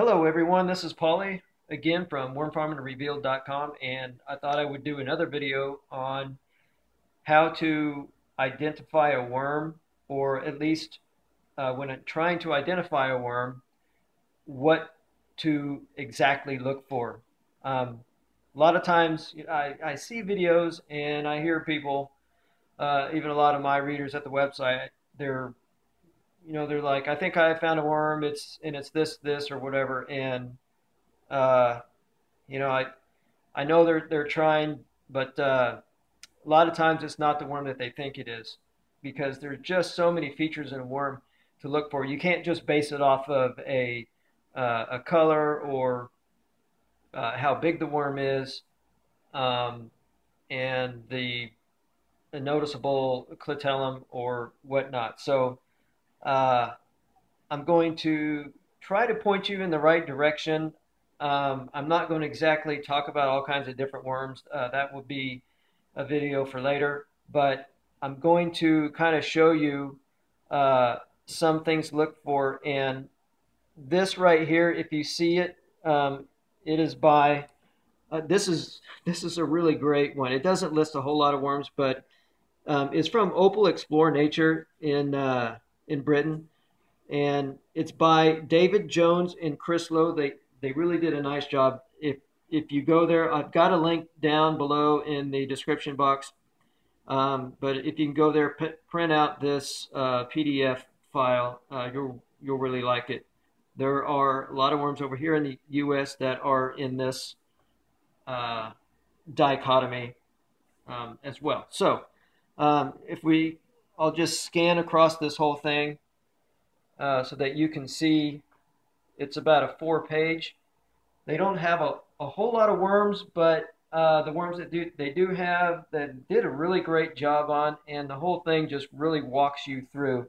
Hello everyone, this is Paulie again from wormfarmingrevealed.com, and I thought I would do another video on how to identify a worm, or at least when trying to identify a worm, what to exactly look for. A lot of times I see videos and I hear people, even a lot of my readers at the website, they're they're like, I think I found a worm, it's this or whatever, and uh, I know they're trying, but a lot of times it's not the worm that they think it is, because there's just so many features in a worm to look for. You can't just base it off of a color or how big the worm is, um, and the noticeable clitellum or whatnot. So uh, I'm going to try to point you in the right direction. I'm not going to exactly talk about all kinds of different worms. That will be a video for later. But I'm going to kind of show you some things to look for. And this right here, if you see it, it is by this is a really great one. It doesn't list a whole lot of worms, but it's from Opal Explore Nature in Britain, and it's by David Jones and Chris Lowe. They really did a nice job. If you go there, I've got a link down below in the description box. But if you can go there, print out this PDF file, you'll really like it. There are a lot of worms over here in the U.S. that are in this dichotomy as well. So I'll just scan across this whole thing so that you can see. It's about a 4-page. They don't have a whole lot of worms, but the worms they do have, that did a really great job on, and the whole thing just really walks you through.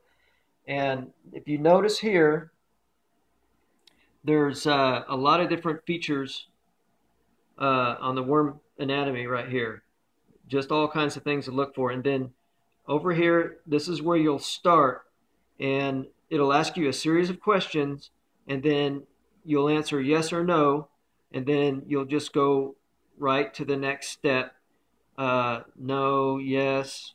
And if you notice here, there's a lot of different features on the worm anatomy right here. Just all kinds of things to look for. And then over here, this is where you'll start, and it'll ask you a series of questions, and then you'll answer yes or no, and then you'll just go right to the next step. No, yes,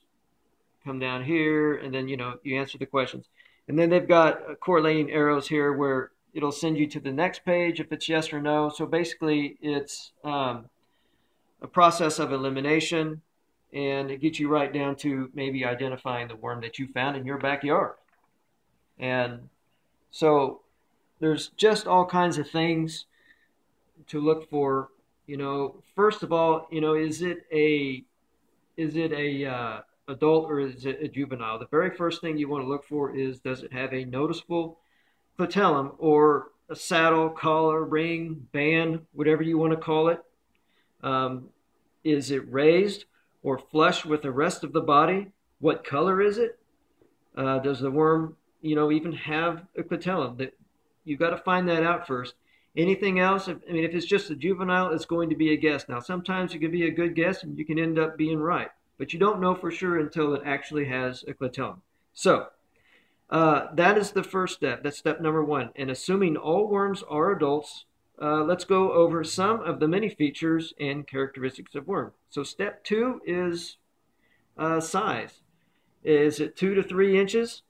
come down here, and then you answer the questions. And then they've got correlating arrows here where it'll send you to the next page if it's yes or no. So basically it's a process of elimination, and it gets you right down to maybe identifying the worm that you found in your backyard. And so there's just all kinds of things to look for. First of all, is it a adult or is it a juvenile? The very first thing you want to look for is, does it have a noticeable clitellum, or a saddle, collar, ring, band, whatever you want to call it? Is it raised or flush with the rest of the body? What color is it? Does the worm, even have a clitellum? You've got to find that out first. Anything else, if it's just a juvenile, it's going to be a guess. Now, sometimes it can be a good guess and you can end up being right, but you don't know for sure until it actually has a clitellum. So that is the first step. That's step number one. And assuming all worms are adults, let's go over some of the many features and characteristics of worm. So step 2 is size. Is it 2 to 3 inches?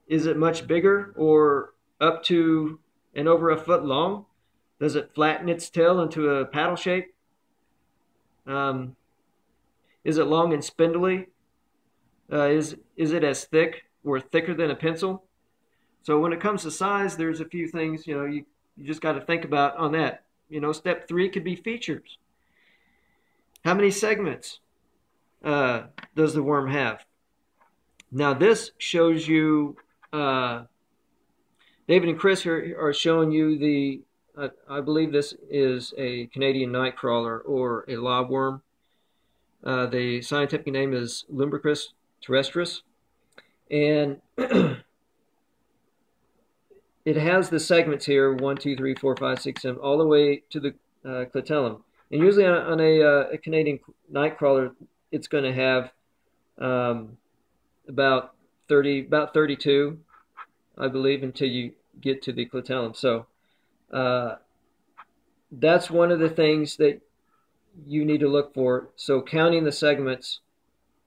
Is it much bigger, or up to and over a foot long? Does it flatten its tail into a paddle shape? Is it long and spindly? Is it as thick or thicker than a pencil? So when it comes to size, there's a few things you just got to think about on that. Step 3 could be features. How many segments does the worm have? Now this shows you, David and Chris here are showing you the, I believe this is a Canadian nightcrawler or a lobworm. The scientific name is Lumbricus terrestris. And it has the segments here, 1, 2, 3, 4, 5, 6, 7, all the way to the clitellum. And usually on a Canadian nightcrawler, it's going to have about 32, I believe, until you get to the clitellum. So Uh, that's one of the things that you need to look for. So counting the segments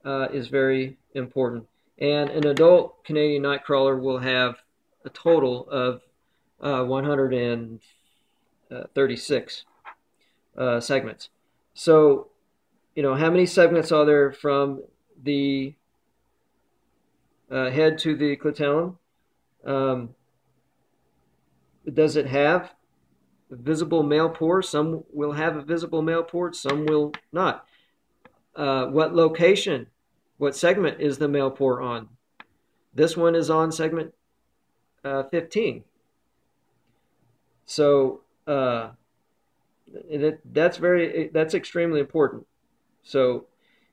is very important. And an adult Canadian nightcrawler will have a total of 136 segments. So, how many segments are there from the head to the clitellum? Does it have a visible male pore? Some will have a visible male pore, some will not. What location, what segment is the male pore on? This one is on segment 15. So that's extremely important. So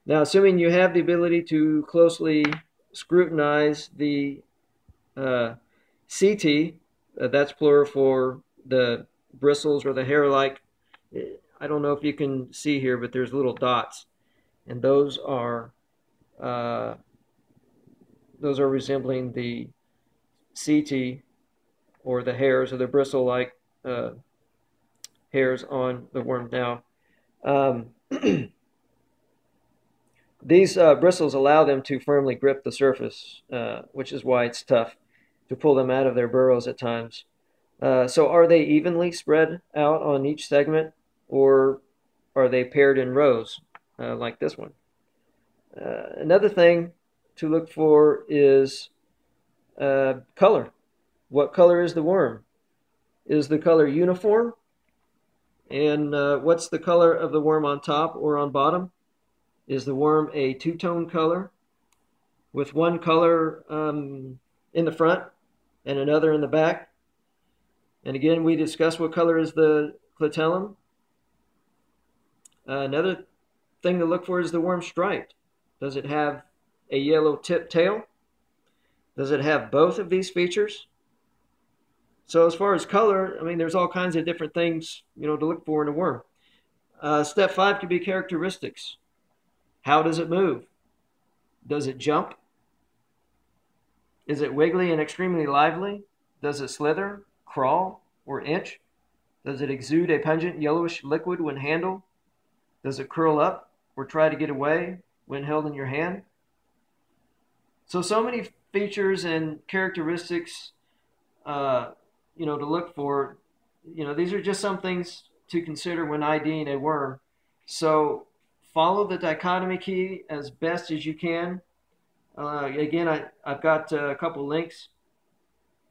now, assuming you have the ability to closely scrutinize the CT, that's plural for the bristles or the hair-like. I don't know if you can see here, but there's little dots, and those are resembling the CT or the hairs or the bristle-like hairs on the worm. Now, these bristles allow them to firmly grip the surface, which is why it's tough to pull them out of their burrows at times. So are they evenly spread out on each segment, or are they paired in rows like this one? Another thing to look for is color. What color is the worm? Is the color uniform? And what's the color of the worm on top or on bottom? Is the worm a two-tone color with one color in the front and another in the back? And again, we discussed what color is the clitellum. Another thing to look for is the worm striped. Does it have a yellow tip tail? Does it have both of these features? So as far as color, I mean, there's all kinds of different things, to look for in a worm. Step 5 could be characteristics. How does it move? Does it jump? Is it wiggly and extremely lively? Does it slither, crawl, or inch? Does it exude a pungent yellowish liquid when handled? Does it curl up or try to get away when held in your hand? So many features and characteristics, to look for. These are just some things to consider when IDing a worm. So follow the dichotomy key as best as you can. Again, I've got a couple links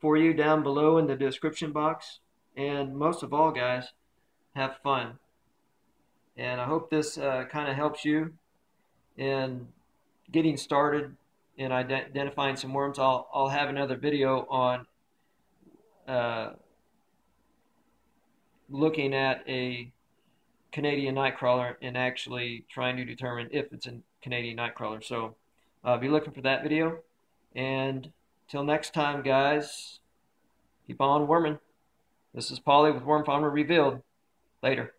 for you down below in the description box. And most of all, guys, have fun. And I hope this kind of helps you in getting started in identifying some worms. I'll have another video on looking at a Canadian nightcrawler and actually trying to determine if it's a Canadian nightcrawler. So be looking for that video. And till next time, guys, keep on worming. This is Paulie with Worm Farmer Revealed. Later.